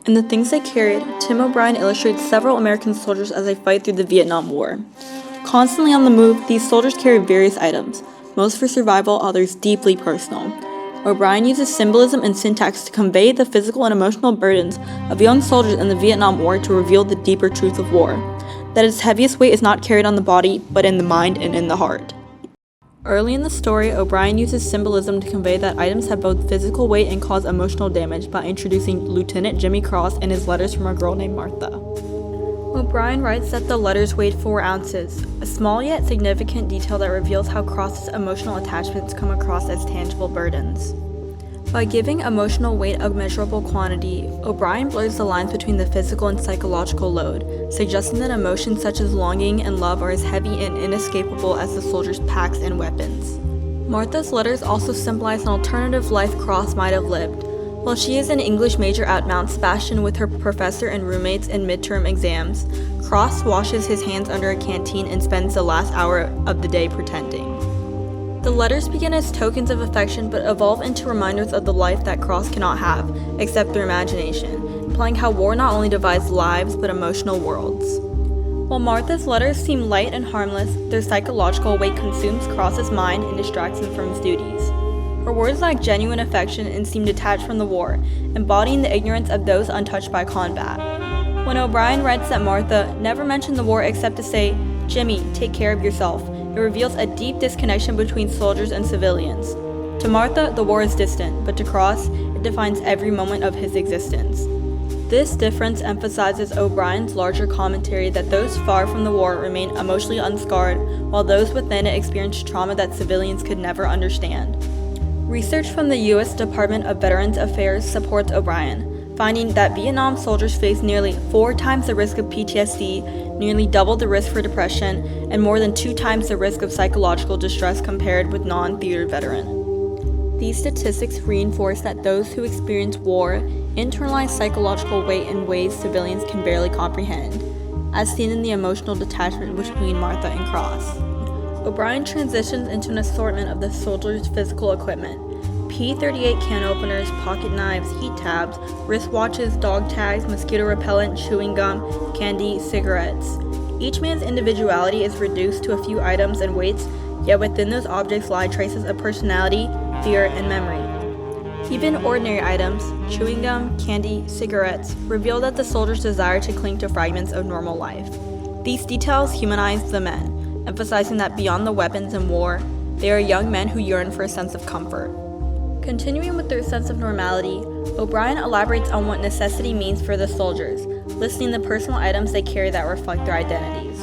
In The Things They Carried, Tim O'Brien illustrates several American soldiers as they fight through the Vietnam War. Constantly on the move, these soldiers carry various items, most for survival, others deeply personal. O'Brien uses symbolism and syntax to convey the physical and emotional burdens of young soldiers in the Vietnam War to reveal the deeper truth of war, that its heaviest weight is not carried on the body, but in the mind and in the heart. Early in the story, O'Brien uses symbolism to convey that items have both physical weight and cause emotional damage by introducing Lieutenant Jimmy Cross and his letters from a girl named Martha. O'Brien writes that the letters weighed 4 ounces, a small yet significant detail that reveals how Cross's emotional attachments come across as tangible burdens. By giving emotional weight a measurable quantity, O'Brien blurs the lines between the physical and psychological load, suggesting that emotions such as longing and love are as heavy and inescapable as the soldiers' packs and weapons. Martha's letters also symbolize an alternative life Cross might have lived. While she is an English major at Mount Sebastian with her professor and roommates in midterm exams, Cross washes his hands under a canteen and spends the last hour of the day pretending. The letters begin as tokens of affection but evolve into reminders of the life that Cross cannot have, except through imagination, implying how war not only divides lives but emotional worlds. While Martha's letters seem light and harmless, their psychological weight consumes Cross's mind and distracts him from his duties. Her words lack genuine affection and seem detached from the war, embodying the ignorance of those untouched by combat. When O'Brien writes that Martha never mentioned the war except to say, "Jimmy, take care of yourself," it reveals a deep disconnection between soldiers and civilians. To Martha, the war is distant, but to Cross, it defines every moment of his existence. This difference emphasizes O'Brien's larger commentary that those far from the war remain emotionally unscarred, while those within it experience trauma that civilians could never understand. Research from the U.S. Department of Veterans Affairs supports O'Brien, finding that Vietnam soldiers face nearly 4 times the risk of PTSD, nearly double the risk for depression, and more than 2 times the risk of psychological distress compared with non-theater veterans. These statistics reinforce that those who experience war internalize psychological weight in ways civilians can barely comprehend, as seen in the emotional detachment between Martha and Cross. O'Brien transitions into an assortment of the soldiers' physical equipment: P-38 can openers, pocket knives, heat tabs, wristwatches, dog tags, mosquito repellent, chewing gum, candy, cigarettes. Each man's individuality is reduced to a few items and weights, yet within those objects lie traces of personality, fear, and memory. Even ordinary items, chewing gum, candy, cigarettes, reveal that the soldiers desire to cling to fragments of normal life. These details humanize the men, emphasizing that beyond the weapons and war, they are young men who yearn for a sense of comfort. Continuing with their sense of normality, O'Brien elaborates on what necessity means for the soldiers, listing the personal items they carry that reflect their identities.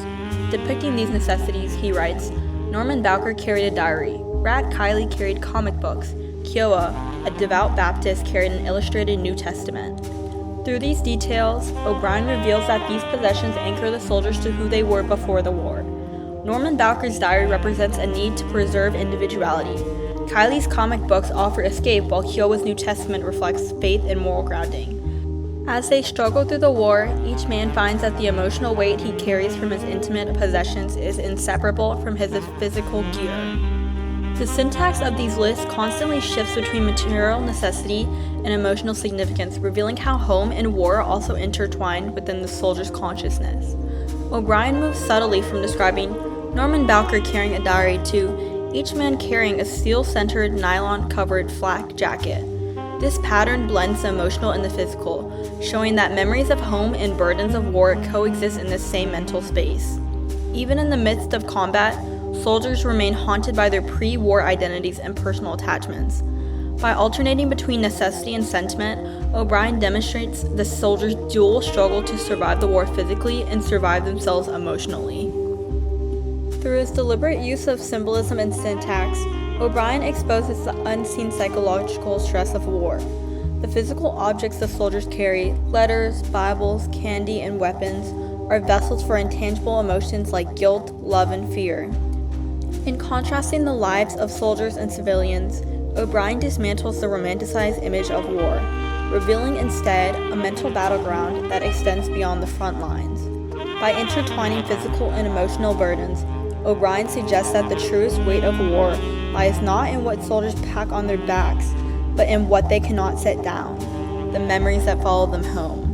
Depicting these necessities, he writes, Norman Bowker carried a diary, Rat Kiley carried comic books, Kiowa, a devout Baptist, carried an illustrated New Testament. Through these details, O'Brien reveals that these possessions anchor the soldiers to who they were before the war. Norman Bowker's diary represents a need to preserve individuality. Kiley's comic books offer escape, while Kiowa's New Testament reflects faith and moral grounding. As they struggle through the war, each man finds that the emotional weight he carries from his intimate possessions is inseparable from his physical gear. The syntax of these lists constantly shifts between material necessity and emotional significance, revealing how home and war are also intertwined within the soldier's consciousness. O'Brien moves subtly from describing Norman Bowker carrying a diary to each man carrying a steel-centered, nylon-covered flak jacket. This pattern blends the emotional and the physical, showing that memories of home and burdens of war coexist in the same mental space. Even in the midst of combat, soldiers remain haunted by their pre-war identities and personal attachments. By alternating between necessity and sentiment, O'Brien demonstrates the soldiers' dual struggle to survive the war physically and survive themselves emotionally. Through his deliberate use of symbolism and syntax, O'Brien exposes the unseen psychological stress of war. The physical objects the soldiers carry, letters, Bibles, candy, and weapons, are vessels for intangible emotions like guilt, love, and fear. In contrasting the lives of soldiers and civilians, O'Brien dismantles the romanticized image of war, revealing instead a mental battleground that extends beyond the front lines. By intertwining physical and emotional burdens, O'Brien suggests that the truest weight of war lies not in what soldiers pack on their backs, but in what they cannot set down, the memories that follow them home.